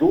2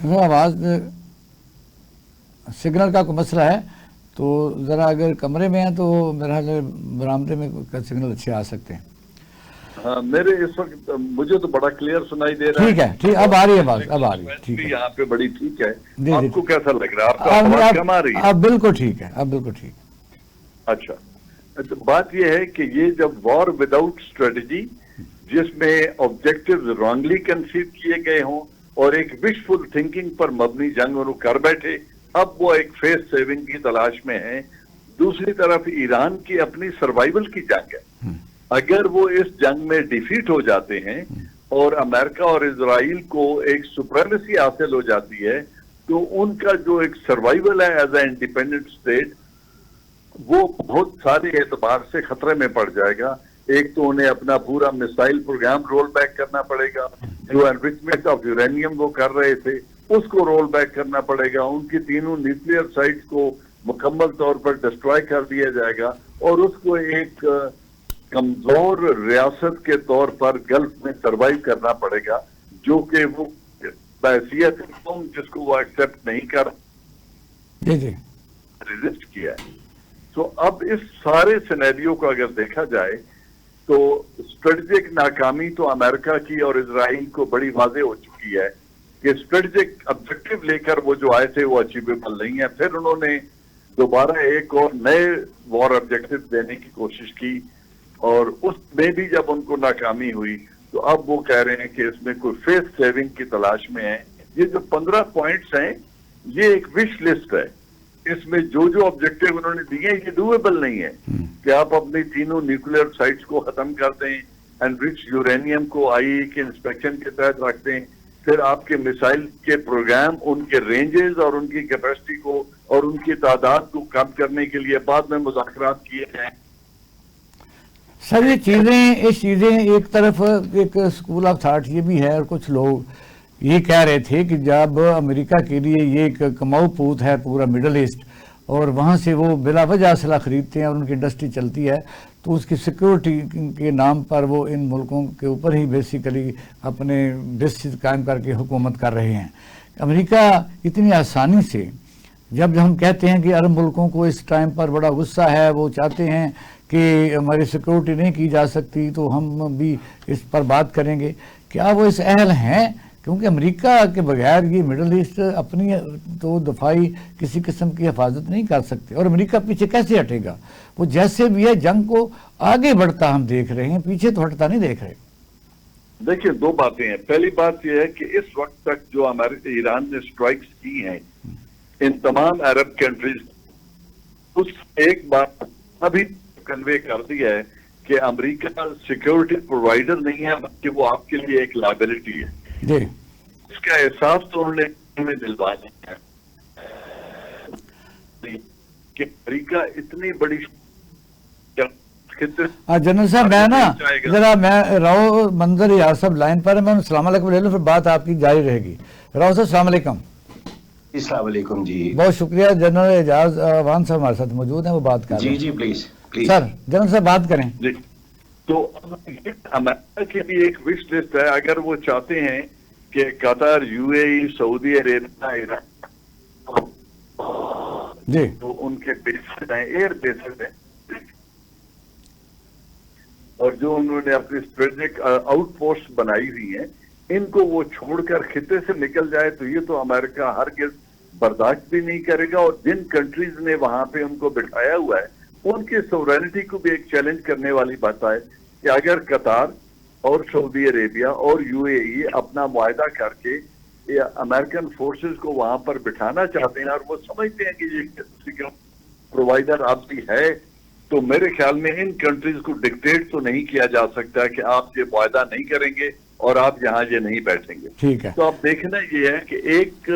آواز سگنل کا کوئی مسئلہ ہے تو ذرا اگر کمرے میں ہیں تو میرا برآمدے میں سگنل اچھے آ سکتے ہیں. ہاں میرے اس وقت مجھے تو بڑا کلیئر سنائی دے رہا ہے. ٹھیک ہے، ٹھیک، اب آ رہی ہے آواز، اب آ رہی ہے. ٹھیک ہے، یہاں پہ بڑی ٹھیک ہے. جی آپ کو کیسا لگ رہا ہے؟ آپ کا آواز کم آ رہی ہے؟ اب بالکل ٹھیک ہے، اب بالکل ٹھیک. اچھا، تو بات یہ ہے کہ یہ جب وار وداؤٹ اسٹریٹجی جس میں آبجیکٹیوز رانگلی کنسیو کیے گئے ہوں اور ایک وشفل تھنکنگ پر مبنی جنگ انہوں کر بیٹھے، اب وہ ایک فیس سیونگ کی تلاش میں ہیں. دوسری طرف ایران کی اپنی سروائیول کی جنگ ہے. اگر وہ اس جنگ میں ڈیفیٹ ہو جاتے ہیں اور امریکہ اور اسرائیل کو ایک سپریمیسی حاصل ہو جاتی ہے تو ان کا جو ایک سروائیول ہے ایز اے انڈیپینڈنٹ اسٹیٹ وہ بہت سارے اعتبار سے خطرے میں پڑ جائے گا. ایک تو انہیں اپنا پورا میسائل پروگرام رول بیک کرنا پڑے گا. جو انریچمنٹ آف یورینیم وہ کر رہے تھے اس کو رول بیک کرنا پڑے گا. ان کی تینوں نیوکلیئر سائٹس کو مکمل طور پر ڈسٹرائے کر دیا جائے گا اور اس کو ایک کمزور ریاست کے طور پر گلف میں سروائیو کرنا پڑے گا، جو کہ وہ بحیثیت قوم جس کو وہ ایکسپٹ نہیں کر ریزسٹ کیا ہے. تو اب اس سارے سینیریو کو اگر دیکھا جائے تو اسٹریٹجک ناکامی تو امریکہ کی اور اسرائیل کو بڑی واضح ہو چکی ہے کہ اسٹریٹجک آبجیکٹو لے کر وہ جو آئے تھے وہ اچیویبل نہیں ہے. پھر انہوں نے دوبارہ ایک اور نئے وار آبجیکٹو دینے کی کوشش کی اور اس میں بھی جب ان کو ناکامی ہوئی تو اب وہ کہہ رہے ہیں کہ اس میں کوئی فیس سیونگ کی تلاش میں ہے. یہ جو 15 پوائنٹس ہیں یہ ایک وش لسٹ ہے. اس میں جو آبجیکٹو انہوں نے دیے یہ ڈویبل نہیں ہے کہ آپ اپنی تینوں نیوکلیئر سائٹس کو ختم کر دیں، انریچ یورینیم کو آئی کے انسپیکشن کے تحت رکھ دیں، پھر آپ کے میسائل کے پروگرام ان کے رینجز اور ان کی کیپیسٹی کو اور ان کی تعداد کو کم کرنے کے لیے بعد میں مذاکرات کیے جائیں. سر یہ چیزیں ایک طرف ایک اسکول آف تھاٹ یہ بھی ہے اور کچھ لوگ یہ کہہ رہے تھے کہ جب امریکہ کے لیے یہ ایک کماؤ پوت ہے پورا مڈل ایسٹ اور وہاں سے وہ بلا وجہ اسلحہ خریدتے ہیں اور ان کی انڈسٹری چلتی ہے تو اس کی سیکورٹی کے نام پر وہ ان ملکوں کے اوپر ہی بیسیکلی اپنے بیسز قائم کر کے حکومت کر رہے ہیں. امریکہ اتنی آسانی سے جب ہم کہتے ہیں کہ عرب ملکوں کو اس ٹائم پر بڑا غصہ ہے، وہ چاہتے ہیں کہ ہماری سیکورٹی نہیں کی جا سکتی تو ہم بھی اس پر بات کریں گے، کیا وہ اس اہل ہیں؟ کیونکہ امریکہ کے بغیر یہ مڈل ایسٹ اپنی تو دفاعی کسی قسم کی حفاظت نہیں کر سکتے اور امریکہ پیچھے کیسے ہٹے گا؟ وہ جیسے بھی ہے جنگ کو آگے بڑھتا ہم دیکھ رہے ہیں، پیچھے تو ہٹتا نہیں دیکھ رہے. دیکھیں دو باتیں ہیں. پہلی بات یہ ہے کہ اس وقت تک جو ایران نے اسٹرائکس کی ہیں ان تمام عرب کنٹریز اس ایک بات ابھی کنوے کر دی ہے کہ امریکہ سیکورٹی پرووائڈر نہیں ہے بلکہ وہ آپ کے لیے ایک لائبلٹی ہے. جی اس کا احساس تو انہوں نے ہمیں دلوانا ہے کہ امریکہ اتنی بڑی جنرل صاحب میں نا ذرا میں راؤ منظر یار صاحب لائن پر ہے، میں السلام علیکم لے لوں پھر بات آپ کی جاری رہے گی. راؤ صاحب السلام علیکم. السلام علیکم. جی بہت شکریہ. جنرل اعجاز وان صاحب ہمارے ساتھ موجود ہیں، وہ بات کر رہے ہیں. جی پلیز سر جنرل صاحب بات کریں. جی تو امریکہ کی بھی ایک وش لسٹ ہے. اگر وہ چاہتے ہیں کہ قطر، یو اے ای، سعودی عربیہ، ایران جی تو ان کے بیسز ہیں، ایئر بیسز ہیں اور جو انہوں نے اپنی اسٹریٹجک آؤٹ پوسٹ بنائی ہوئی ہیں ان کو وہ چھوڑ کر خطے سے نکل جائے تو یہ تو امریکہ ہرگز برداشت بھی نہیں کرے گا. اور جن کنٹریز نے وہاں پہ ان کو بٹھایا ہوا ہے ان کی سورینٹی کو بھی ایک چیلنج کرنے والی بات ہے کہ اگر قطر اور سعودی عربیہ اور یو اے ای اپنا معاہدہ کر کے امریکن فورسز کو وہاں پر بٹھانا چاہتے ہیں اور وہ سمجھتے ہیں کہ یہ پرووائڈر آپ بھی ہے تو میرے خیال میں ان کنٹریز کو ڈکٹیٹ تو نہیں کیا جا سکتا کہ آپ یہ معاہدہ نہیں کریں گے اور آپ یہاں یہ نہیں بیٹھیں گے. ٹھیک ہے. تو اب دیکھنا یہ ہے کہ ایک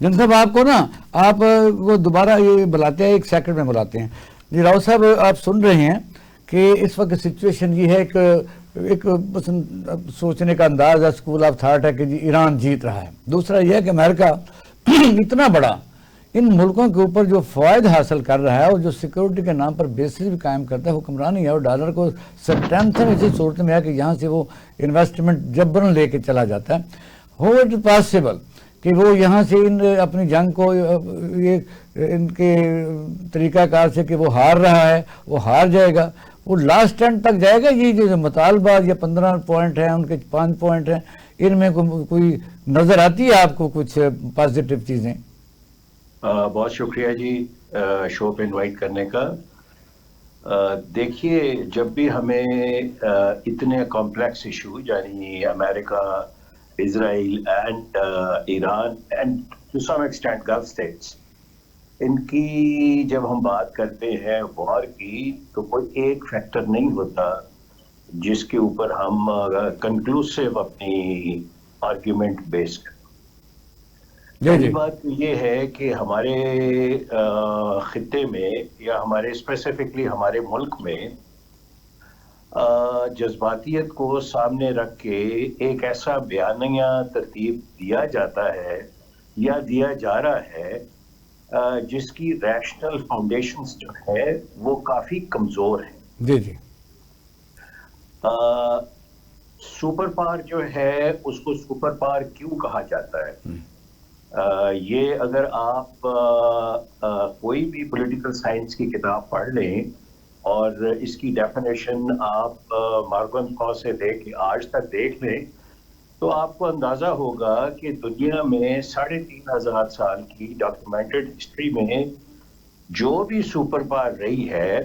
جن صاحب آپ کو نا آپ وہ دوبارہ یہ بلاتے ہیں، ایک سیکنڈ میں بلاتے ہیں. جی راؤ صاحب آپ سن رہے ہیں کہ اس وقت سچویشن یہ ہے کہ ایک سوچنے کا انداز ہے، اسکول آف تھاٹ ہے کہ جی ایران جیت رہا ہے. دوسرا یہ ہے کہ امریکہ اتنا بڑا ان ملکوں کے اوپر جو فوائد حاصل کر رہا ہے اور جو سیکورٹی کے نام پر بیسز بھی قائم کرتا ہے، حکمرانی ہے اور ڈالر کو اسٹرینتھن اسی صورت میں ہے کہ یہاں سے وہ انویسٹمنٹ جبرن لے کے چلا جاتا ہے. ہو اٹ پاسبل کہ وہ یہاں سے اپنی جنگ کو یہ ان کے طریقہ کار سے کہ وہ ہار رہا ہے وہ ہار جائے گا, وہ لاسٹ ٹرن تک جائے گا. یہ جو مطالبات یا 15 پوائنٹ ہیں ان کے 5 پوائنٹ ہیں, ان میں کوئی نظر آتی ہے آپ کو کچھ پازیٹیو چیزیں؟ بہت شکریہ جی شو پہ انوائٹ کرنے کا. دیکھیے جب بھی ہمیں اتنے کمپلیکس ایشو یعنی امریکہ, Israel and Iran and to some extent Gulf states, ان کی جب ہم بات کرتے ہیں وار کی, تو کوئی ایک فیکٹر نہیں ہوتا جس کے اوپر ہم کنکلوسیو اپنی آرگیومنٹ بیس کریں. پہلی بات یہ ہے کہ ہمارے خطے میں یا ہمارے اسپیسیفکلی ہمارے ملک میں جذباتیت کو سامنے رکھ کے ایک ایسا بیانیہ ترتیب دیا جاتا ہے یا دیا جا رہا ہے جس کی ریشنل فاؤنڈیشنز جو ہے وہ کافی کمزور ہیں. جی جی. سپر پاور جو ہے اس کو سپر پاور کیوں کہا جاتا ہے؟ یہ اگر آپ کوئی بھی پولیٹیکل سائنس کی کتاب پڑھ لیں اور اس کی ڈیفینیشن آپ مارگن کھا سے لے کے آج تک دیکھ لیں, تو آپ کو اندازہ ہوگا کہ دنیا میں 3500 سال کی ڈاکیومنٹڈ ہسٹری میں جو بھی سپر پاور رہی ہے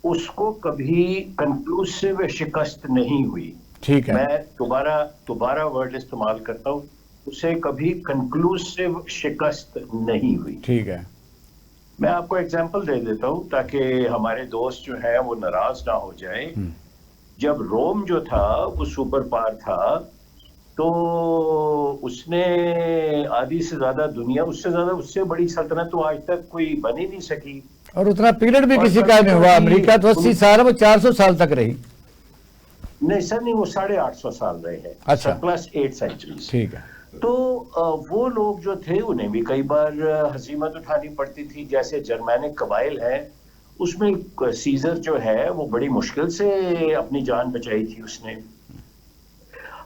اس کو کبھی کنکلوسیو شکست نہیں ہوئی. ٹھیک ہے, میں دوبارہ ورڈ استعمال کرتا ہوں, اسے کبھی کنکلوسیو شکست نہیں ہوئی. ٹھیک ہے. میں آپ کو ایگزامپل دے دیتا ہوں تاکہ ہمارے دوست جو ہیں وہ ناراض نہ ہو جائیں. جب روم جو تھا وہ سپر پاور تھا تو اس نے آدھی سے زیادہ دنیا, اس سے بڑی سلطنت تو آج تک کوئی بن ہی نہیں سکی, اور اتنا پیریڈ بھی کسی کا نہیں ہوا. امریکہ تو 80 سال, وہ 400 سال تک رہی. نہیں سر نہیں, وہ 850 سال رہے ہیں. اچھا, پلس 8 سینچریز. ٹھیک ہے. تو وہ لوگ جو تھے انہیں بھی کئی بار ہزیمت اٹھانی پڑتی تھی. جیسے جرمینک قبائل ہیں, اس میں سیزر جو ہے وہ بڑی مشکل سے اپنی جان بچائی تھی اس نے.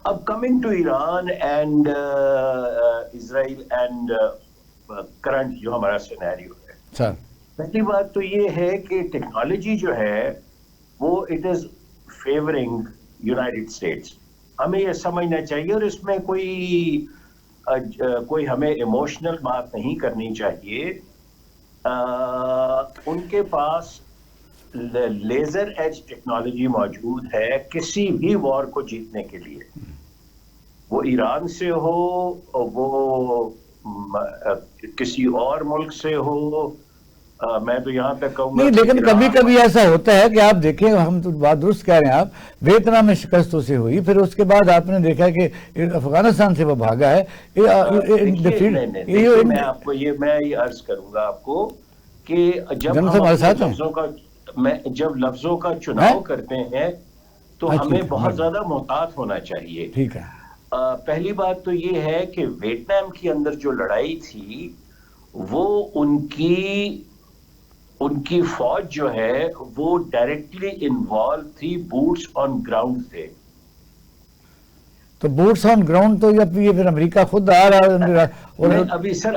اب coming to Iran and Israel and current جو ہمارا سینیریو ہے, پہلی بات تو یہ ہے کہ ٹیکنالوجی جو ہے وہ it is favouring United States. ہمیں یہ سمجھنا چاہیے, اور اس میں کوئی ہمیں ایموشنل بات نہیں کرنی چاہیے. ان کے پاس لیزر ایج ٹیکنالوجی موجود ہے کسی بھی وار کو جیتنے کے لیے, وہ ایران سے ہو, وہ کسی اور ملک سے ہو. میں تو یہاں تک کہوں گا نہیں, لیکن کبھی کبھی ایسا ہوتا ہے کہ آپ دیکھیں, ہم تو بات درست کہہ رہے ہیں, آپ ویتنام میں شکست اسے ہوئی, پھر اس کے بعد آپ نے دیکھا کہ افغانستان سے وہ بھاگا ہے. میں آپ کو یہ عرض کروں گا آپ کو کہ جب لفظوں کا چناؤ کرتے ہیں تو ہمیں بہت زیادہ محتاط ہونا چاہیے. ٹھیک ہے. پہلی بات تو یہ ہے کہ ویتنام کے اندر جو لڑائی تھی وہ ان کی فوج جو ہے وہ ڈائریکٹلی انوالو تھی, بوٹس آن گراؤنڈ تھے. تو بوٹس آن گراؤنڈ تو یہ پھر امریکہ خود آ رہا ہے.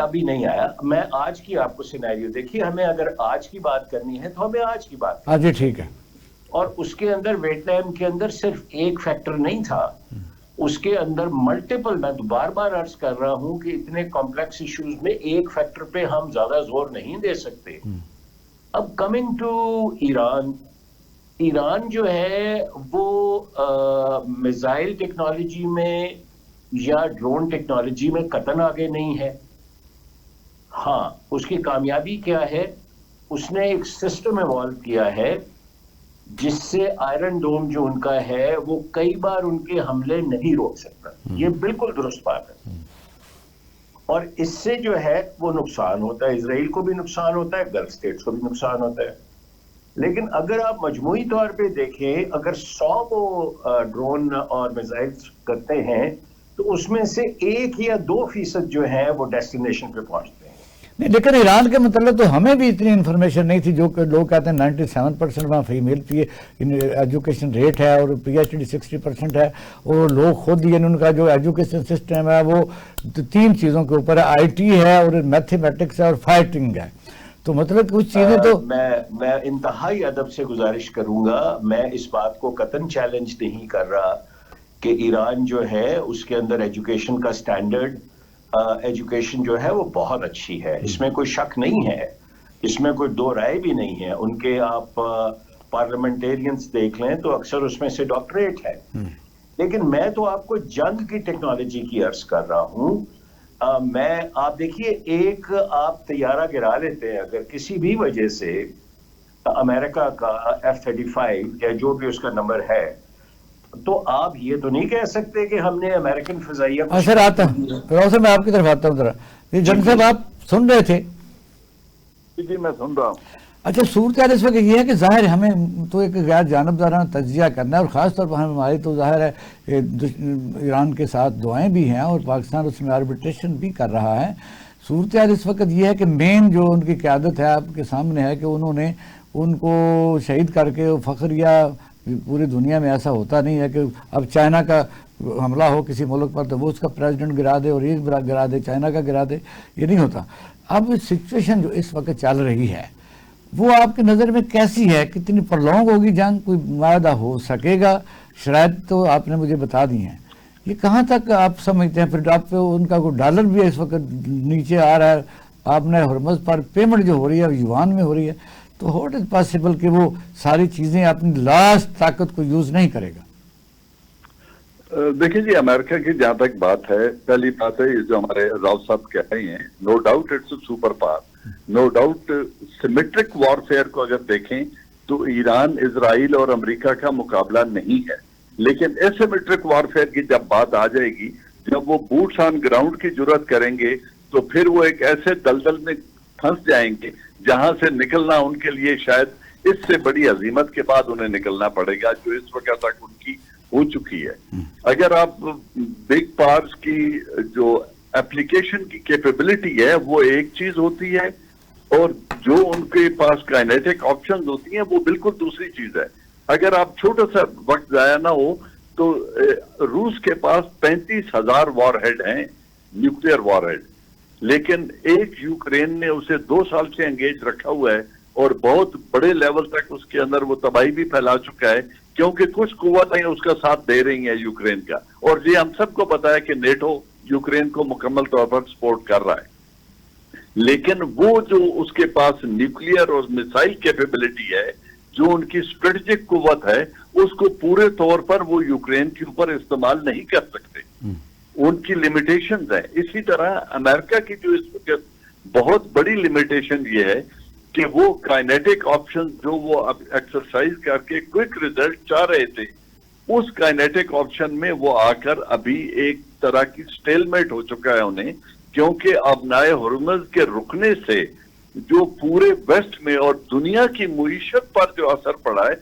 ابھی نہیں آیا. میں آج کی آپ کو سینیریو دیکھیے, ہمیں اگر آج کی بات کرنی ہے تو ہمیں آج کی بات کرنی ہے. جی ٹھیک ہے. اور اس کے اندر ویتنام کے اندر صرف ایک فیکٹر نہیں تھا, اس کے اندر ملٹیپل, میں بار بار عرض کر رہا ہوں کہ اتنے کمپلیکس ایشوز میں ایک فیکٹر پہ ہم زیادہ زور نہیں دے سکتے. اب کمنگ ٹو ایران جو ہے وہ میزائل ٹیکنالوجی میں یا ڈرون ٹیکنالوجی میں قطعاً آگے نہیں ہے. ہاں, اس کی کامیابی کیا ہے, اس نے ایک سسٹم ایوالو کیا ہے جس سے آئرن ڈوم جو ان کا ہے وہ کئی بار ان کے حملے نہیں روک سکتا. یہ بالکل درست بات ہے. اور اس سے جو ہے وہ نقصان ہوتا ہے, اسرائیل کو بھی نقصان ہوتا ہے, گلف اسٹیٹس کو بھی نقصان ہوتا ہے. لیکن اگر آپ مجموعی طور پہ دیکھیں, اگر 100 وہ ڈرون اور میزائل کرتے ہیں تو اس میں سے 1 یا 2% جو ہیں وہ ڈیسٹینیشن پہ پہنچتے ہیں. نہیں لیکن ایران کے متعلق تو ہمیں بھی اتنی انفارمیشن نہیں تھی. جو کہ لوگ کہتے ہیں 97% وہاں فیمیل ایجوکیشن ریٹ ہے اور پی ایچ ڈی 60% ہے, اور لوگ خود یعنی ان کا جو ایجوکیشن سسٹم ہے وہ 3 چیزوں کے اوپر ہے, آئی ٹی ہے اور میتھمیٹکس ہے اور فائٹنگ ہے. تو مطلب کچھ چیزیں تو میں انتہائی ادب سے گزارش کروں گا, میں اس بات کو قطعاً چیلنج نہیں کر رہا کہ ایران جو ہے اس کے اندر ایجوکیشن کا سٹینڈرڈ ایجوکیشن جو ہے وہ بہت اچھی ہے, اس میں کوئی شک نہیں ہے, اس میں کوئی دو رائے بھی نہیں ہے. ان کے آپ پارلیمنٹیرینز دیکھ لیں تو اکثر اس میں سے ڈاکٹریٹ ہے. لیکن میں تو آپ کو جنگ کی ٹیکنالوجی کی عرض کر رہا ہوں. میں آپ دیکھیے, ایک آپ طیارہ گرا لیتے ہیں اگر کسی بھی وجہ سے, امریکہ کا F-35 یا جو بھی اس کا نمبر ہے, تو آپ یہ تو نہیں کہہ سکتے کہ ہم نے امریکن فضائیہ کو سر آتا ہوں, پروفیسر میں آپ کی طرف آتا ہوں ذرا. یہ جنگ صاحب آپ سن رہے تھے؟ جی میں سن رہا ہوں. اچھا, صورتحال اس وقت یہ ہے کہ ظاہر ہمیں تو ایک غیر جانبدارانہ تجزیہ کرنا ہے, اور خاص طور پر ہماری تو ظاہر ہے ایران کے ساتھ دعائیں بھی ہیں اور پاکستان اس میں آربیٹریشن بھی کر رہا ہے. صورتحال اس وقت یہ ہے کہ مین جو ان کی قیادت ہے آپ کے سامنے ہے کہ انہوں نے ان کو شہید کر کے فخر, یا پوری دنیا میں ایسا ہوتا نہیں ہے کہ اب چائنا کا حملہ ہو کسی ملک پر تو وہ اس کا پریزیڈنٹ گرا دے اور یہ گرا دے, چائنا کا گرا دے, یہ نہیں ہوتا. اب سچویشن جو اس وقت چل رہی ہے وہ آپ کی نظر میں کیسی ہے؟ کتنی پرلونگ ہوگی جنگ؟ کوئی معاہدہ ہو سکے گا؟ شرائط تو آپ نے مجھے بتا دی ہیں, یہ کہاں تک آپ سمجھتے ہیں؟ پھر آپ ان کا کوئی ڈالر بھی اس وقت نیچے آ رہا ہے, آپ نے ہرمز پر پیمنٹ جو ہو رہی ہے یوان میں ہو رہی ہے, تو ہاؤ از پاسبل کہ وہ ساری چیزیں اپنی لاسٹ طاقت کو یوز نہیں کرے گا؟ دیکھیں جی, امریکہ کی جہاں تک بات ہے, پہلی بات ہے یہ جو ہمارے راؤ صاحب کہہ رہے ہیں, no doubt it's a super power, no doubt symmetric warfare کو اگر دیکھیں تو ایران, اسرائیل اور امریکہ کا مقابلہ نہیں ہے. لیکن اسیمیٹرک وارفیئر کی جب بات آ جائے گی, جب وہ بوٹس آن گراؤنڈ کی جرات کریں گے تو پھر وہ ایک ایسے دلدل میں پھنس جائیں گے جہاں سے نکلنا ان کے لیے شاید اس سے بڑی عظیمت کے بعد انہیں نکلنا پڑے گا, جو اس وقت تک ان کی ہو چکی ہے. اگر آپ بگ پاورز کی جو اپلیکیشن کی کیپیبلٹی ہے وہ ایک چیز ہوتی ہے, اور جو ان کے پاس کائنیٹک آپشنز ہوتی ہیں وہ بالکل دوسری چیز ہے. اگر آپ چھوٹا سا وقت ضائع نہ ہو تو روس کے پاس 35,000 وار ہیڈ ہیں, نیوکلیئر وار ہیڈ, لیکن ایک یوکرین نے اسے 2 سال سے انگیج رکھا ہوا ہے اور بہت بڑے لیول تک اس کے اندر وہ تباہی بھی پھیلا چکا ہے, کیونکہ کچھ قوتیں اس کا ساتھ دے رہی ہیں یوکرین کا. اور یہ ہم سب کو پتا ہے کہ نیٹو یوکرین کو مکمل طور پر سپورٹ کر رہا ہے. لیکن وہ جو اس کے پاس نیوکلیئر اور میسائل کیپیبلٹی ہے, جو ان کی اسٹریٹجک قوت ہے, اس کو پورے طور پر وہ یوکرین کے اوپر استعمال نہیں کر سکتے, ان کی لمیٹیشنز ہیں. اسی طرح امریکہ کی جو اس وقت بہت بڑی لمیٹیشن یہ ہے کہ وہ کائنیٹک آپشن جو وہ اب ایکسرسائز کر کے کوئک ریزلٹ چاہ رہے تھے, اس کائنیٹک آپشن میں وہ آ کر ابھی ایک طرح کی سٹیل میٹ ہو چکا ہے انہیں, کیونکہ ابنائے ہرمز کے رکنے سے جو پورے ویسٹ میں اور دنیا کی معیشت پر جو اثر پڑا ہے,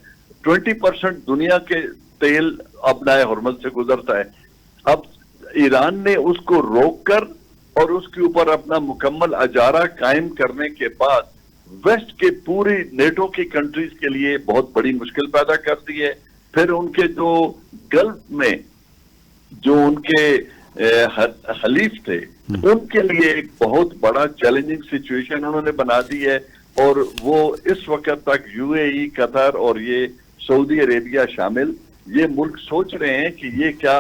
20% دنیا کے تیل ابنائے ہرمز سے گزرتا ہے. اب ایران نے اس کو روک کر اور اس کے اوپر اپنا مکمل اجارہ قائم کرنے کے بعد ویسٹ کے پوری نیٹو کی کنٹریز کے لیے بہت بڑی مشکل پیدا کر دی ہے. پھر ان کے جو گلف میں جو ان کے حلیف تھے ان کے لیے ایک بہت بڑا چیلنجنگ سچویشن انہوں نے بنا دی ہے, اور وہ اس وقت تک یو اے ای, قطر اور یہ سعودی عربیہ شامل یہ ملک سوچ رہے ہیں کہ یہ کیا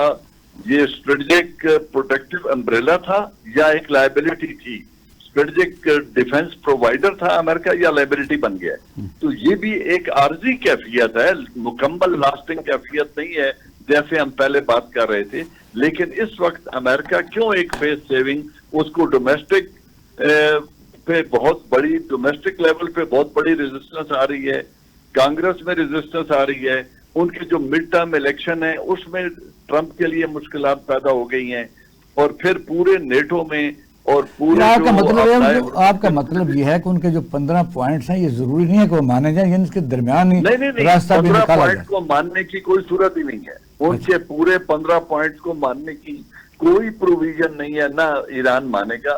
یہ اسٹریٹجک پروٹیکٹیو امبریلا تھا یا ایک لائبلٹی تھی, اسٹریٹجک ڈیفنس پرووائڈر تھا امریکہ یا لائبلٹی بن گیا. تو یہ بھی ایک عارضی کیفیت ہے, مکمل لاسٹنگ کیفیت نہیں ہے جیسے ہم پہلے بات کر رہے تھے. لیکن اس وقت امریکہ کیوں ایک فیس سیونگ, اس کو ڈومیسٹک پہ بہت بڑی ڈومیسٹک لیول پہ بہت بڑی ریزسٹنس آ رہی ہے, کانگریس میں ریزسٹنس آ رہی ہے, ان کے جو مڈ ٹرم الیکشن ہے اس میں ٹرمپ کے لیے مشکلات پیدا ہو گئی ہیں, اور پھر پورے نیٹو میں اور پورے آپ کا مطلب یہ ہے کہ ان کے جو 15 پوائنٹس ہیں یہ ضروری نہیں ہے کہ وہ مانے جائیں, یعنی اس کے درمیان ہی راستہ بھی نکالا جائے. 15 پوائنٹ کو ماننے کی کوئی صورت ہی نہیں ہے, ان کے پورے 15 پوائنٹس کو ماننے کی کوئی پروویژن نہیں ہے, نہ ایران مانے گا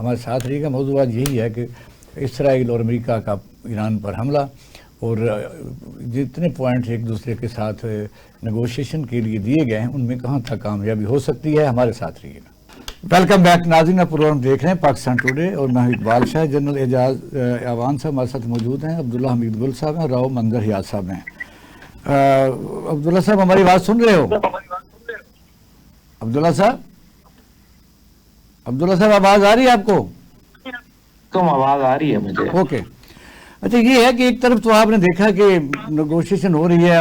ہمارے ساتھ رہیے گا. موضوع آج یہی ہے کہ اسرائیل اور امریکہ کا ایران پر حملہ اور جتنے پوائنٹس ایک دوسرے کے ساتھ نیگوشیشن کے لیے دیے گئے ہیں ان میں کہاں تک کامیابی ہو سکتی ہے. ہمارے ساتھ رہیے گا. ویلکم بیک ناظرین. پروگرام دیکھ رہے ہیں پاکستان ٹوڈے اور میں ہوں اقبال شاہ. جنرل اعجاز اعوان صاحب ہمارے ساتھ موجود ہیں, عبداللہ حمید گل صاحب ہیں, راؤ منظر حیات صاحب ہیں. عبداللہ صاحب ہماری بات سن رہے ہو؟ عبداللہ صاحب آواز آ رہی ہے آپ کو؟ تم آواز آ رہی ہے مجھے. اوکے. اچھا یہ ہے کہ ایک طرف تو آپ نے دیکھا کہ نیگوشیشن ہو رہی ہے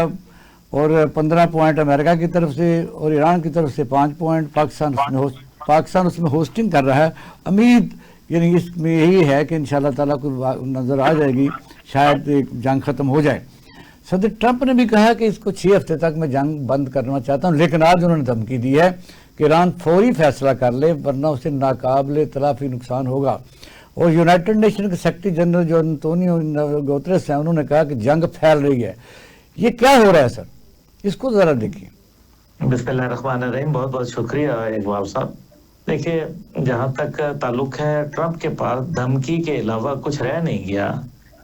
اور 15 پوائنٹ امریکہ کی طرف سے اور ایران کی طرف سے 5 پوائنٹ پاکستان اس میں ہوسٹنگ کر رہا ہے. امید یعنی اس میں یہی ہے کہ انشاءاللہ تعالیٰ کو نظر آ جائے گی, شاید ایک جنگ ختم ہو جائے. صدر ٹرمپ نے بھی کہا کہ اس کو 6 ہفتے تک میں جنگ بند کرنا چاہتا ہوں, لیکن آج انہوں نے دھمکی دی ہے کہ ایران فوری فیصلہ کر لے ورنہ اسے ناقابل تلافی نقصان ہوگا. اور یونائٹڈ نیشن کے سیکرٹری جنرل جو انتونیو گوتریس ہیں انہوں نے کہا کہ جنگ پھیل رہی ہے. یہ کیا ہو رہا ہے سر؟ اس کو ذرا دیکھیے. بسم اللہ الرحمن الرحیم. بہت بہت شکریہ اقبال صاحب. دیکھیے جہاں تک تعلق ہے ٹرمپ کے پاس دھمکی کے علاوہ کچھ رہ نہیں گیا.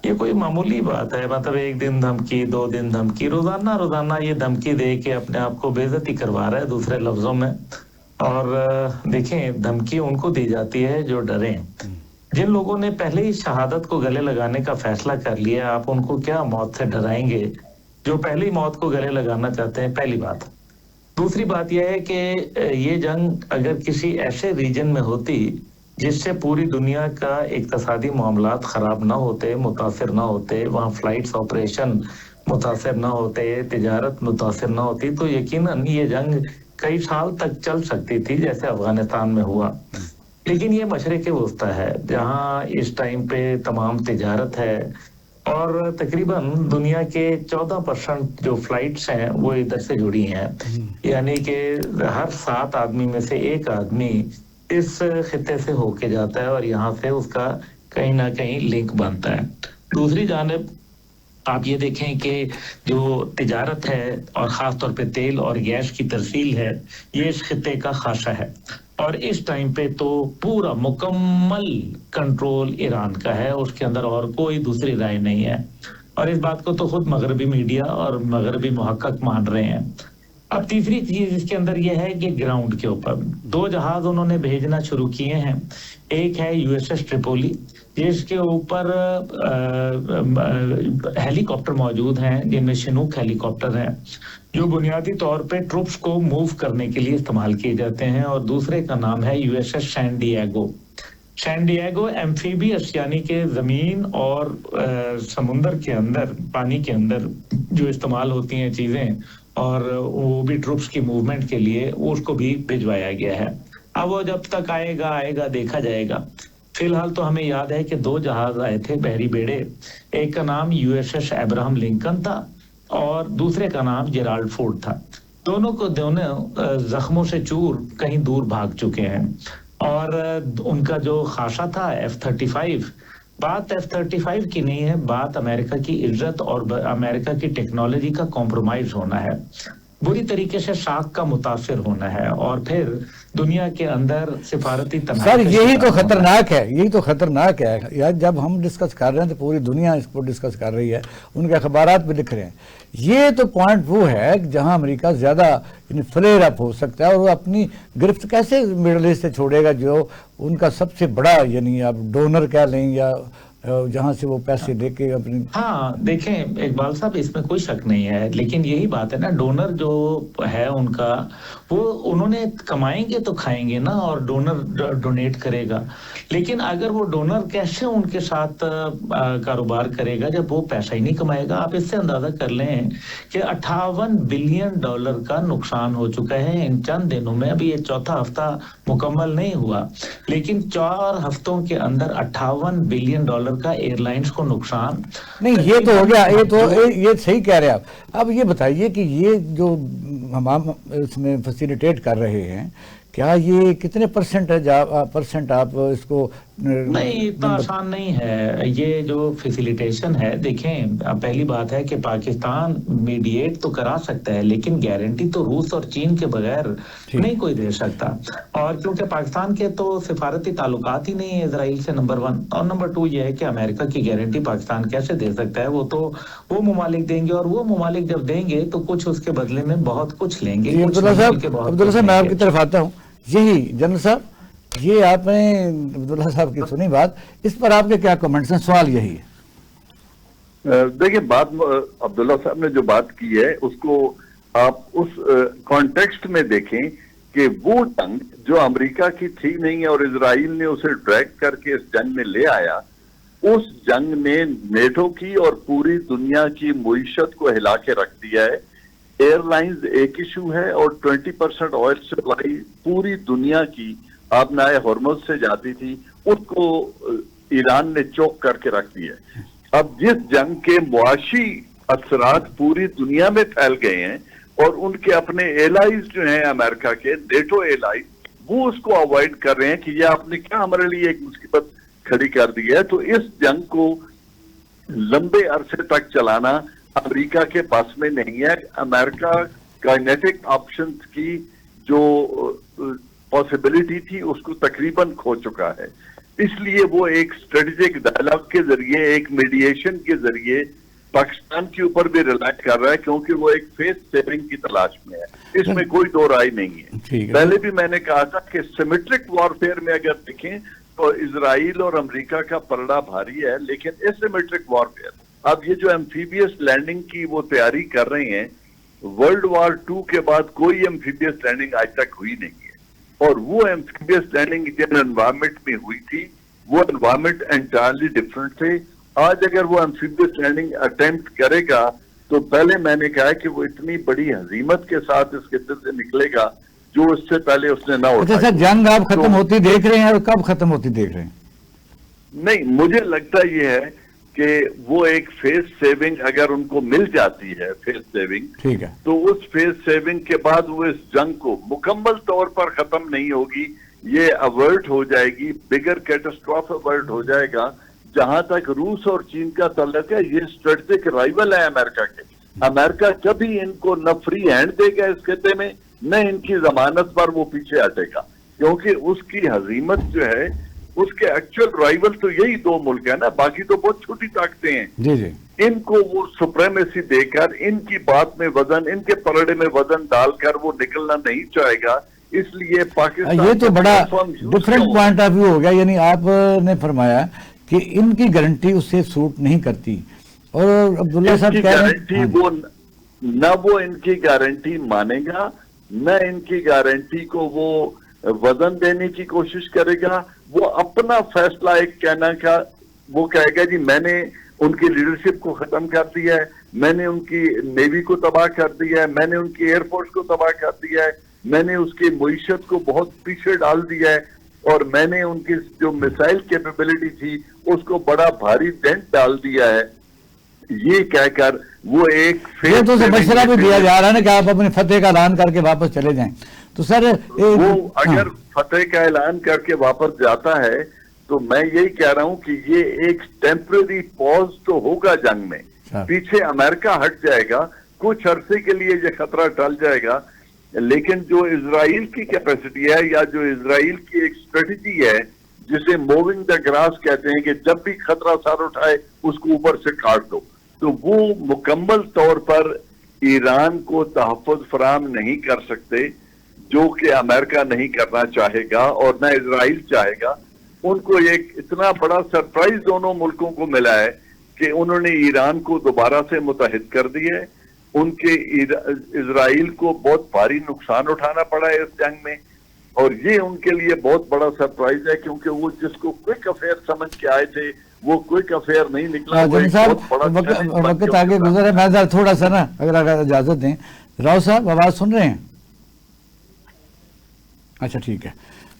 یہ کوئی معمولی بات ہے, مطلب ایک دن دھمکی, 2 دن دھمکی, روزانہ یہ دھمکی دے کے اپنے آپ کو بے عزتی کروا رہا ہے دوسرے لفظوں میں. اور دیکھیں دھمکی ان کو دی جاتی ہے جو ڈریں. جن لوگوں نے پہلے ہی شہادت کو گلے لگانے کا فیصلہ کر لیا, آپ ان کو کیا موت سے ڈرائیں گے جو پہلی موت کو گلے لگانا چاہتے ہیں؟ پہلی بات. دوسری بات یہ ہے کہ یہ جنگ اگر کسی ایسے ریجن میں ہوتی جس سے پوری دنیا کا اقتصادی معاملات خراب نہ ہوتے, متاثر نہ ہوتے, وہاں فلائٹس آپریشن متاثر نہ ہوتے, تجارت متاثر نہ ہوتی, تو یقیناً یہ جنگ کئی سال تک چل سکتی تھی جیسے افغانستان میں ہوا. لیکن یہ مشرق وسطی ہے جہاں اس ٹائم پہ تمام تجارت ہے اور تقریباً دنیا کے 14% جو فلائٹس ہیں وہ ادھر سے جڑی ہیں. یعنی کہ ہر 7 آدمی میں سے 1 آدمی اس خطے سے ہو کے جاتا ہے اور یہاں سے اس کا کہیں نہ کہیں لنک بنتا ہے. دوسری جانب آپ یہ دیکھیں کہ جو تجارت ہے اور خاص طور پہ تیل اور گیس کی ترسیل ہے یہ اس خطے کا خاصہ ہے اور اس ٹائم پہ تو پورا مکمل کنٹرول ایران کا ہے, اس کے اندر اور کوئی دوسری رائے نہیں ہے. اور اس بات کو تو خود مغربی میڈیا اور مغربی محقق مان رہے ہیں. اب تیسری چیز اس کے اندر یہ ہے کہ گراؤنڈ کے اوپر 2 جہاز انہوں نے بھیجنا شروع کیے ہیں. ایک ہے USS ٹریپولی جس کے اوپر ہیلی کاپٹر موجود ہیں جن میں شنوک ہیلی کاپٹر ہیں جو بنیادی طور پہ ٹروپس کو موو کرنے کے لیے استعمال کیے جاتے ہیں. اور دوسرے کا نام ہے USS سین ڈیاگو ایمفیبیس یعنی کہ زمین اور سمندر کے اندر, پانی کے اندر جو استعمال ہوتی ہیں چیزیں اور وہ بھی ٹروپس کی موومنٹ کے لیے اس کو بھی بھجوایا گیا ہے. اب وہ جب تک آئے گا دیکھا جائے گا. فی الحال تو ہمیں یاد ہے کہ 2 جہاز آئے تھے بحری بیڑے, ایک کا نام USS ابراہم لنکن تھا اور دوسرے کا نام جیرالڈ فورڈ تھا. دونوں زخموں سے چور کہیں دور بھاگ چکے ہیں اور ان کا جو خاصہ تھا F-35. بات F-35 کی نہیں ہے, بات امریکہ کی عزت اور امریکہ کی ٹیکنالوجی کا کمپرومائز ہونا ہے, بری طریقے سے ساکھ کا متاثر ہونا ہے اور پھر دنیا کے اندر سفارتی سر یہی تو خطرناک ہے یار. جب ہم ڈسکس کر رہے ہیں تو پوری دنیا اس کو ڈسکس کر رہی ہے, ان کے اخبارات بھی لکھ رہے ہیں. یہ تو پوائنٹ وہ ہے جہاں امریکہ زیادہ فلیئر اپ ہو سکتا ہے اور وہ اپنی گرفت کیسے مڈل ایسٹ سے چھوڑے گا جو ان کا سب سے بڑا یعنی آپ ڈونر کہہ لیں یا جہاں سے وہ پیسے دے کے اپنی. ہاں دیکھیں اقبال صاحب اس میں کوئی شک نہیں ہے, لیکن یہی بات ہے نا, ڈونر جو ہے ان کا وہ انہوں نے کمائیں گے تو کھائیں گے نا اور ڈونر ڈونیٹ کرے گا. لیکن اگر وہ ڈونر کیسے ان کے ساتھ کاروبار کرے گا جب وہ پیسہ ہی نہیں کمائے گا؟ آپ اس سے اندازہ کر لیں کہ $58 بلین کا نقصان ہو چکا ہے ان چند دنوں میں. ابھی یہ 4تھا ہفتہ مکمل نہیں ہوا لیکن 4 ہفتوں کے اندر $58 بلین کا ایئر لائنز کو نقصان. نہیں یہ تو ہو گیا, یہ صحیح کہہ رہے ہیں آپ. اب یہ بتائیے کہ یہ جو ہم اس میں فیسیلیٹیٹ کر رہے ہیں کیا یہ کتنے پرسنٹ آپ اس کو نہیں اتنا آسان نہیں ہے یہ جو فیسیلیٹیشن ہے. دیکھیں پہلی بات ہے کہ پاکستان میڈییٹ تو کرا سکتا ہے لیکن گارنٹی تو روس اور چین کے بغیر نہیں کوئی دے سکتا. اور کیونکہ پاکستان کے تو سفارتی تعلقات ہی نہیں ہیں اسرائیل سے نمبر 1، اور نمبر 2 یہ ہے کہ امریکہ کی گارنٹی پاکستان کیسے دے سکتا ہے. وہ ممالک دیں گے، اور وہ ممالک جب دیں گے تو کچھ اس کے بدلے میں بہت کچھ لیں گے. عبداللہ صاحب میں آپ کی طرف آتا ہوں. یہی جنرل صاحب یہ آپ نے عبداللہ صاحب کی سنی بات، اس پر آپ کے کیا کمنٹس ہیں؟ سوال یہی ہے. دیکھیں بات عبداللہ صاحب نے جو بات کی ہے اس کو آپ اس کانٹیکسٹ میں دیکھیں کہ وہ جنگ جو امریکہ کی تھی نہیں ہے اور اسرائیل نے اسے ڈریگ کر کے اس جنگ میں لے آیا، اس جنگ نے نیٹو کی اور پوری دنیا کی معیشت کو ہلا کے رکھ دیا ہے. ایئر لائنز ایک ایشو ہے اور 20% آئل سپلائی پوری دنیا کی آپ نہ ہرمز سے جاتی تھی، اس کو ایران نے چوک کر کے رکھ دیا ہے. اب جس جنگ کے معاشی اثرات پوری دنیا میں پھیل گئے ہیں اور ان کے اپنے ایلائز جو ہیں امریکہ کے نیٹو ایلائز، وہ اس کو اوائڈ کر رہے ہیں کہ یہ آپ نے کیا ہمارے لیے ایک مصیبت کھڑی کر دی ہے. تو اس جنگ کو لمبے عرصے تک چلانا امریکہ کے پاس میں نہیں ہے. امریکہ کائنیٹک آپشنز کی جو پاسبلٹی تھی اس کو تقریباً کھو چکا ہے. اس لیے وہ ایک اسٹریٹجک ڈائلاگ کے ذریعے، ایک میڈییشن کے ذریعے پاکستان کے اوپر بھی ریلائٹ کر رہا ہے، کیونکہ وہ ایک فیس سیونگ کی تلاش میں ہے. اس میں کوئی دو رائے نہیں ہے. پہلے بھی میں نے کہا تھا کہ سیمیٹرک وارفیئر میں اگر دیکھیں تو اسرائیل اور امریکہ کا پلڑا بھاری ہے، لیکن اسیمیٹرک وارفیئر، اب یہ جو ایمفیبیس لینڈنگ کی وہ تیاری کر رہے ہیں، ورلڈ وار 2 کے بعد کوئی ایمفیبیس لینڈنگ آج تک ہوئی نہیں ہے. اور وہ ایمفیبیس لینڈنگ جن انوائرمنٹ میں ہوئی تھی وہ انوائرمنٹ انٹائرلی ڈفرنٹ تھے. آج اگر وہ ایمفیبیس لینڈنگ اٹیمپٹ کرے گا تو پہلے میں نے کہا کہ وہ اتنی بڑی ہزیمت کے ساتھ اس خطے سے نکلے گا جو اس سے پہلے اس نے نہ اٹھائی. اچھا جنگ آپ ختم ہوتی دیکھ رہے ہیں اور کب ختم ہوتی دیکھ رہے ہیں؟ نہیں، مجھے لگتا یہ ہے کہ وہ ایک فیس سیونگ اگر ان کو مل جاتی ہے، فیس سیونگ، ٹھیک ہے، تو اس فیس سیونگ کے بعد وہ اس جنگ کو مکمل طور پر ختم نہیں ہوگی، یہ اوائڈ ہو جائے گی، بگر کیٹاسٹروف اوائڈ ہو جائے گا. جہاں تک روس اور چین کا تعلق ہے، یہ اسٹریٹجک رائول ہے امریکہ کے. امریکہ کبھی ان کو نہ فری ہینڈ دے گا اس خطے میں، نہ ان کی ضمانت پر وہ پیچھے ہٹے گا، کیونکہ اس کی ہزیمت جو ہے اس کے ایکچوئل رائیول تو یہی 2 ملک ہیں نا، باقی تو بہت چھوٹی طاقتیں ہیں. جی جی، ان کو وہ سپریمیسی دے کر، ان کی بات میں وزن، ان کے پلڑے میں وزن ڈال کر وہ نکلنا نہیں چاہے گا. اس لیے پاکستان یہ تو بڑا ڈفرینٹ پوائنٹ آف ویو ہو گیا. یعنی آپ نے فرمایا کہ ان کی گارنٹی اس سے سوٹ نہیں کرتی، اور عبداللہ صاحب کہہ رہے ہیں وہ نہ وہ ان کی گارنٹی مانے گا، نہ ان کی گارنٹی کو وہ وزن دینے کی کوشش کرے گا. وہ اپنا فیصلہ ایک کہنا کا، وہ کہے گا جی میں نے ان کی لیڈرشپ کو ختم کر دیا ہے، میں نے ان کی نیوی کو تباہ کر دیا ہے، میں نے ان کی ایئر فورس کو تباہ کر دیا ہے، میں نے اس کی معیشت کو بہت پیچھے ڈال دیا ہے، اور میں نے ان کی جو میسائل کیپیبلٹی تھی اس کو بڑا بھاری ڈینٹ ڈال دیا ہے. یہ کہہ کر وہ ایک یہ تو مشورہ بھی دیا جا رہا ہے نا کہ آپ اپنی فتح کا اعلان کر کے واپس چلے جائیں. تو سر وہ اگر فتح کا اعلان کر کے واپس جاتا ہے تو میں یہی کہہ رہا ہوں کہ یہ ایک ٹیمپرری پاز تو ہوگا جنگ میں، پیچھے امریکہ ہٹ جائے گا، کچھ عرصے کے لیے یہ خطرہ ٹل جائے گا. لیکن جو اسرائیل کی کیپیسٹی ہے یا جو اسرائیل کی ایک اسٹریٹجی ہے جسے موونگ دا گراس کہتے ہیں کہ جب بھی خطرہ سر اٹھائے اس کو اوپر سے کاٹ دو، تو وہ مکمل طور پر ایران کو تحفظ فراہم نہیں کر سکتے، جو کہ امریکہ نہیں کرنا چاہے گا اور نہ اسرائیل چاہے گا. ان کو ایک اتنا بڑا سرپرائز دونوں ملکوں کو ملا ہے کہ انہوں نے ایران کو دوبارہ سے متحد کر دیا ہے. ان کے اسرائیل کو بہت بھاری نقصان اٹھانا پڑا ہے اس جنگ میں، اور یہ ان کے لیے بہت بڑا سرپرائز ہے، کیونکہ وہ جس کو کوئک افیئر سمجھ کے آئے تھے وہ کوئک افیئر نہیں نکلا. وقت آگے گزر ہے، میں ذرا تھوڑا سا نا اگر اجازت دیں. راؤ صاحب آواز سن رہے ہیں؟ اچھا ٹھیک ہے،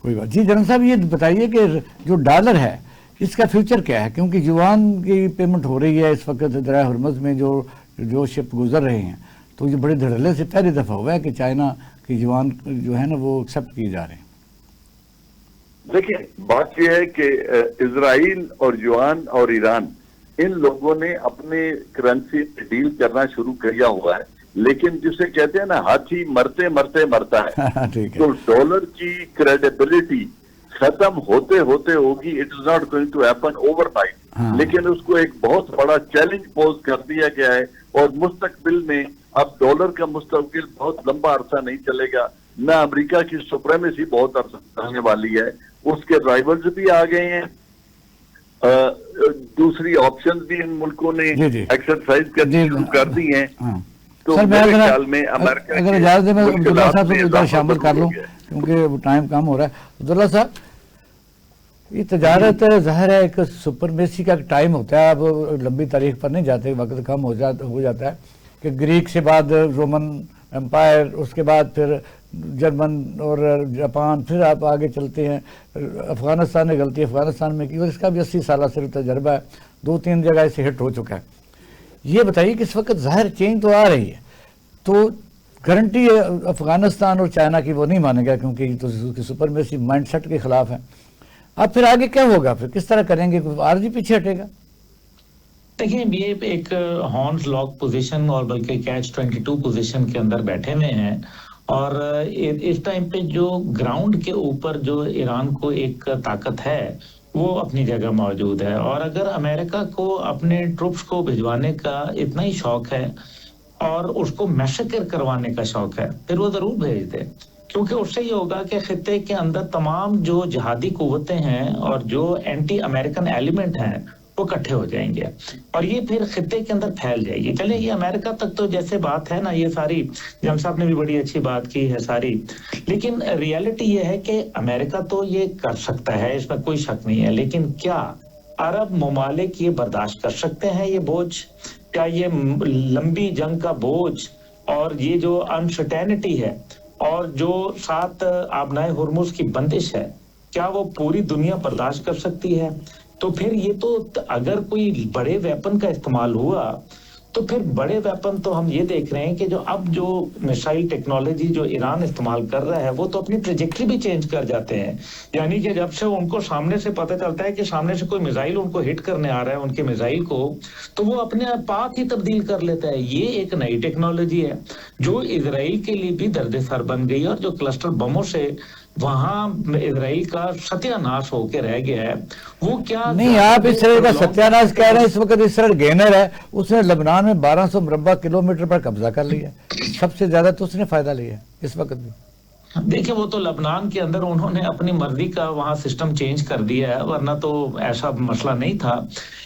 کوئی بات. جی جنرل صاحب یہ بتائیے کہ جو ڈالر ہے اس کا فیوچر کیا ہے؟ کیونکہ یوان کی پیمنٹ ہو رہی ہے اس وقت دریائے ہرمز میں، جو شپ گزر رہے ہیں، تو یہ بڑے دھڑلے سے پہلی دفعہ ہوا ہے کہ چائنا کی یوان جو ہے نا وہ ایکسیپٹ کیے جا رہے ہیں. دیکھیں بات یہ ہے کہ اسرائیل اور یوان اور ایران ان لوگوں نے اپنے کرنسی ڈیل کرنا شروع کیا ہوا ہے، لیکن جسے کہتے ہیں نا ہاتھی مرتے مرتے مرتا ہے، ٹھیک ہے. تو ڈالر کی کریڈیبلٹی ختم ہوتے ہوتے ہوگی. It is not going to happen overnight, لیکن اس کو ایک بہت بڑا چیلنج پوز کر دیا گیا ہے، اور مستقبل میں اب ڈالر کا مستقبل بہت لمبا عرصہ نہیں چلے گا. نہ امریکہ کی سپریمیسی بہت عرصہ چلنے والی ہے، اس کے رائیولز بھی آ گئے ہیں، دوسری آپشن بھی ان ملکوں نے ایکسرسائز کرنی شروع کر دی ہیں. تو سر میں میرے خیال میں امریکہ اگر اجازت دیں میں عبداللہ صاحب کو ادھر شامل کر لوں کیونکہ ٹائم کم ہو رہا ہے. عبداللہ صاحب، یہ تجارت ظاہر ہے ایک سپرمیسی کا ٹائم ہوتا ہے، اب لمبی تاریخ پر نہیں جاتے، وقت کم ہو جاتا ہے کہ گریک سے بعد رومن امپائر، اس کے بعد پھر جرمن اور جاپان، پھر آپ آگے چلتے ہیں. افغانستان نے غلطی افغانستان میں کی اور اس کا بھی 80 سالہ سے تجربہ ہے، 2-3 جگہ سے ہٹ ہو چکا ہے. یہ بتائیے کہ اس وقت ظاہر چینج تو آ رہی ہے، تو گارنٹی افغانستان اور چائنا کی وہ نہیں مانے گا کیونکہ یہ تو سپرمیسی مائنڈ سیٹ کے خلاف ہے. اب پھر آگے کیا ہوگا، پھر کس طرح کریں گے، عارضی پیچھے ہٹے گا؟ دیکھیں یہ ایک ہارنز لاک پوزیشن اور بلکہ کیچ 22 پوزیشن کے اندر بیٹھے ہوئے ہیں، اور اس ٹائم پہ جو گراؤنڈ کے اوپر جو ایران کو ایک طاقت ہے وہ اپنی جگہ موجود ہے، اور اگر امریکہ کو اپنے ٹروپس کو بھجوانے کا اتنا ہی شوق ہے اور اس کو میسیکر کروانے کا شوق ہے پھر وہ ضرور بھیج دے، کیونکہ اس سے یہ ہوگا کہ خطے کے اندر تمام جو جہادی قوتیں ہیں اور جو اینٹی امریکن ایلیمنٹ ہیں وہ اکٹھے ہو جائیں گے، اور یہ پھر خطے کے اندر پھیل جائے گی. چلیں یہ امریکہ تک تو جیسے بات ہے نا، یہ ساری جم صاحب نے بھی بڑی اچھی بات کی ہے ساری، لیکن ریالٹی یہ ہے کہ امریکہ تو یہ کر سکتا ہے، اس میں کوئی شک نہیں ہے، لیکن کیا عرب ممالک یہ برداشت کر سکتے ہیں یہ بوجھ؟ کیا یہ لمبی جنگ کا بوجھ اور یہ جو انسرٹینٹی ہے اور جو ساتھ آبنائے ہرمز کی بندش ہے، کیا وہ پوری دنیا برداشت کر سکتی ہے؟ تو پھر یہ تو اگر کوئی بڑے ویپن کا استعمال ہوا تو پھر بڑے ویپن تو ہم یہ دیکھ رہے ہیں کہ جو اب جو میسائل ٹیکنالوجی جو ایران استعمال کر رہا ہے وہ تو اپنی ٹریجیکٹری بھی چینج کر جاتے ہیں. یعنی کہ جب سے ان کو سامنے سے پتہ چلتا ہے کہ سامنے سے کوئی میزائل ان کو ہٹ کرنے آ رہا ہے، ان کے میزائل کو، تو وہ اپنے پاتھ ہی تبدیل کر لیتا ہے. یہ ایک نئی ٹیکنالوجی ہے جو اسرائیل کے لیے بھی درد سر بن گئی، اور جو کلسٹر بموں سے وہاں اسرائیل کا ستیہ ناش ہو کے رہ گیا ہے وہ کیا نہیں. آپ اسرائیل کا ستیہ ناش کہہ رہے ہیں، اس وقت اسرائیل گینر ہے، اس نے لبنان میں 1200 مربع کلومیٹر پر قبضہ کر لیا ہے، سب سے زیادہ تو اس نے فائدہ لیا ہے اس وقت بھی. دیکھیں وہ تو لبنان کے اندر انہوں نے اپنی مرضی کا وہاں سسٹم چینج کر دیا ہے، ورنہ تو ایسا مسئلہ نہیں تھا.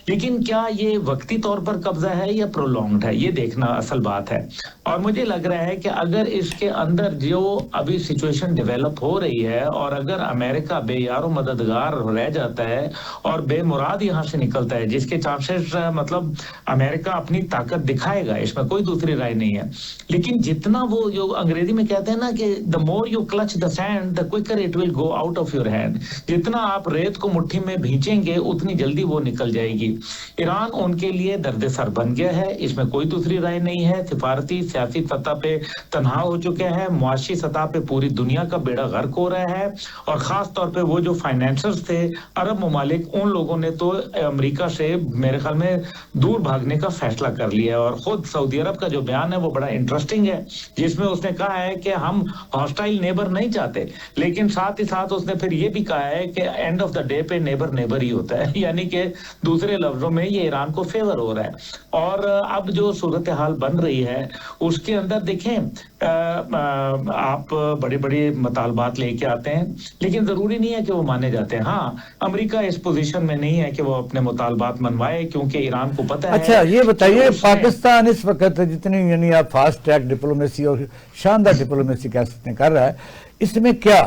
لیکن کیا یہ وقتی طور پر قبضہ ہے یا پرولونگڈ ہے، یہ دیکھنا اصل بات ہے. اور مجھے لگ رہا ہے کہ اگر اس کے اندر جو ابھی سچویشن ڈیولپ ہو رہی ہے، اور اگر امریکہ بے یار و مددگار رہ جاتا ہے اور بے مراد یہاں سے نکلتا ہے، جس کے چانسز مطلب امریکہ اپنی طاقت دکھائے گا، اس میں کوئی دوسری رائے نہیں ہے. لیکن جتنا وہ جو انگریزی میں کہتے ہیں نا کہ the more you clutch the sand the quicker it will go out of your hand، جتنا آپ ریت کو مٹھی میں بھینچیں گے اتنی جلدی وہ نکل جائے گی. ایران ان کے لیے درد سر بن گیا ہے، اس میں کوئی دوسری رائے نہیں ہے. سفارتی سیاسی سطح پہ تنہا ہو چکے ہیں، معاشی سطح پہ پوری دنیا کا بیڑا غرق ہو رہا ہے، اور خاص طور پہ وہ جو فائنینسرز تھے عرب ممالک، ان لوگوں نے تو امریکہ سے میرے خیال میں دور بھاگنے کا فیصلہ کر لیا ہے. اور خود سعودی عرب کا جو بیان ہے وہ بڑا انٹرسٹنگ ہے، جس میں اس نے کہا ہے کہ ہم ہاسٹائل نیبر نہیں چاہتے، لیکن ساتھ ہی ساتھ اس نے پھر یہ بھی کہا ہے کہ اینڈ آف دا ڈے پہ نیبر نیبر ہی ہوتا ہے. یعنی کہ دوسرے لفظوں میں یہ ایران کو فیور ہو رہا ہے. اور اب جو صورتحال بن رہی ہے اس کے اندر دیکھیں آپ بڑے بڑے مطالبات لے کے آتے ہیں، لیکن ضروری نہیں ہے کہ وہ مانے جاتے ہیں. ہاں امریکہ اس پوزیشن میں نہیں ہے کہ وہ اپنے مطالبات منوائے، کیونکہ ایران کو پتہ ہے. اچھا یہ بتائیے، پاکستان اس وقت جتنی یعنی آپ فاسٹ ٹریک ڈپلومیسی اور شاندار ڈپلومیسی کہہ سکتے ہیں کر رہا ہے، اس میں کیا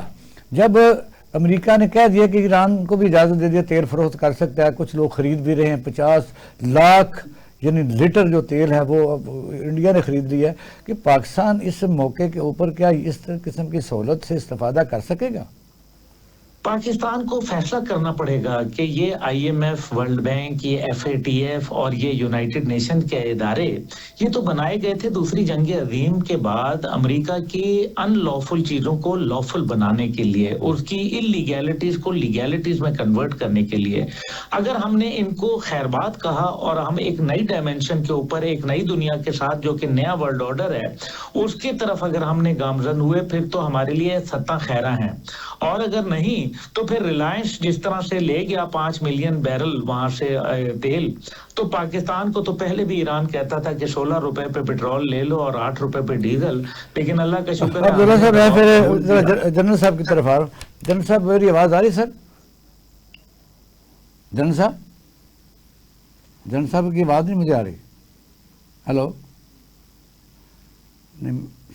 جب امریکہ نے کہہ دیا کہ ایران کو بھی اجازت دے دیا تیل فروخت کر سکتا ہے، کچھ لوگ خرید بھی رہے ہیں، 50 لاکھ یعنی لیٹر جو تیل ہے وہ انڈیا نے خرید لیا ہے، کہ پاکستان اس موقع کے اوپر کیا اس قسم کی سہولت سے استفادہ کر سکے گا؟ پاکستان کو فیصلہ کرنا پڑے گا کہ یہ I M F, world bank, یہ ایف اے ٹی ایف اور یہ یونائٹڈ نیشن کے ادارے یہ تو بنائے گئے تھے دوسری جنگ عظیم کے بعد امریکہ کی ان لافل چیزوں کو لافل بنانے کے لیے، اس کی انلیگیلٹیز کو لیگیلٹیز میں کنورٹ کرنے کے لیے. اگر ہم نے ان کو خیربات کہا اور ہم ایک نئی ڈائمنشن کے اوپر ایک نئی دنیا کے ساتھ جو کہ نیا ورلڈ آرڈر ہے اس کی طرف اگر ہم نے گامزن ہوئے پھر تو ہمارے لیے ستاں خیرہ ہیں. اور اگر نہیں تو پھر ریلائنس جس طرح سے لے گیا 5 ملین بیرل وہاں سے تیل، تو پاکستان کو تو پہلے بھی ایران کہتا تھا کہ 16 روپے پہ پیٹرول لے لو اور 8 روپے پہ ڈیزل، لیکن اللہ کا شکر عبداللہ صاحب میں پھر جنرل صاحب کی طرف آ رہا ہوں. جنرل صاحب میری آواز آ رہی سر؟ جنرل صاحب کی آواز نہیں مجھے آ رہی. ہلو،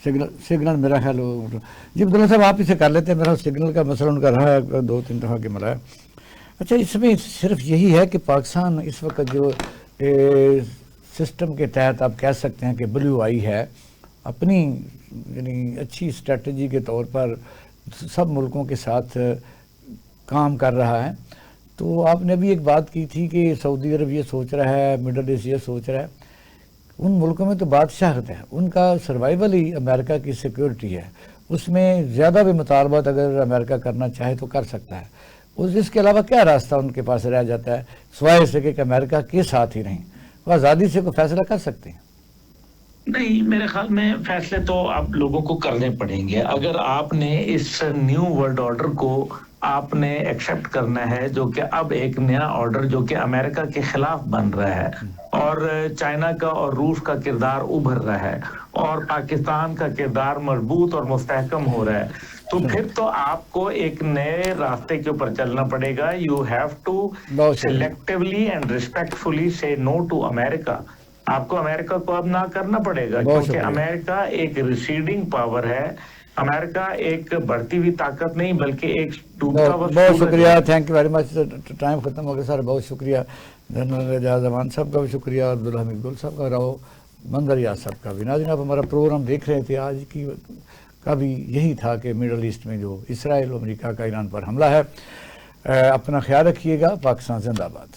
سگنل میرا خیال ہو جی. عبداللہ صاحب آپ اسے کر لیتے ہیں، میرا سگنل کا مسئلہ ان کا رہا ہے 2-3 دفعہ کے ملا ہے. اچھا، اس میں صرف یہی ہے کہ پاکستان اس وقت جو سسٹم کے تحت آپ کہہ سکتے ہیں کہ بلیو آئی ہے، اپنی یعنی اچھی اسٹریٹجی کے طور پر سب ملکوں کے ساتھ کام کر رہا ہے. تو آپ نے ابھی ایک بات کی تھی کہ سعودی عرب یہ سوچ رہا ہے، مڈل ایسٹ یہ سوچ رہا ہے. ان ملکوں میں تو بادشاہت ہے، ان کا سروائیول ہی امریکہ کی سیکیورٹی ہے. اس میں زیادہ بھی مطالبات اگر امریکہ کرنا چاہے تو کر سکتا ہے. اس کے علاوہ کیا راستہ ان کے پاس رہ جاتا ہے سوائے سے کہ امریکہ کے ساتھ ہی رہیں؟ وہ آزادی سے کوئی فیصلہ کر سکتے ہیں؟ نہیں، میرے خیال میں فیصلے تو آپ لوگوں کو کرنے پڑیں گے. اگر آپ نے اس نیو ورلڈ آرڈر کو آپ نے ایکسیپٹ کرنا ہے جو کہ اب ایک نیا آرڈر جو کہ امریکہ کے خلاف بن رہا ہے اور چائنا کا اور روس کا کردار ابھر رہا ہے اور پاکستان کا کردار مضبوط اور مستحکم ہو رہا ہے، تو پھر تو آپ کو ایک نئے راستے کے اوپر چلنا پڑے گا. You have to selectively and respectfully say no to امریکہ. آپ کو امریکہ کو اب نہ کرنا پڑے گا کیونکہ امریکہ ایک ریسیڈنگ پاور ہے. امریکہ ایک بڑھتی ہوئی طاقت نہیں بلکہ ایک ڈوبتا ہوا. بہت شکریہ، thank you very much. Time ختم ہو گیا سر. بہت شکریہ جنرل اعجاز امان صاحب کا بھی شکریہ، عبدالحمید گل صاحب کا، راؤ منظر یاز صاحب کا بھی. ناظرین، آپ ہمارا پروگرام دیکھ رہے تھے. آج کا بھی یہی تھا کہ مڈل ایسٹ میں جو اسرائیل و امریکہ کا ایران پر حملہ ہے. اپنا خیال رکھیے گا. پاکستان زندہ باد.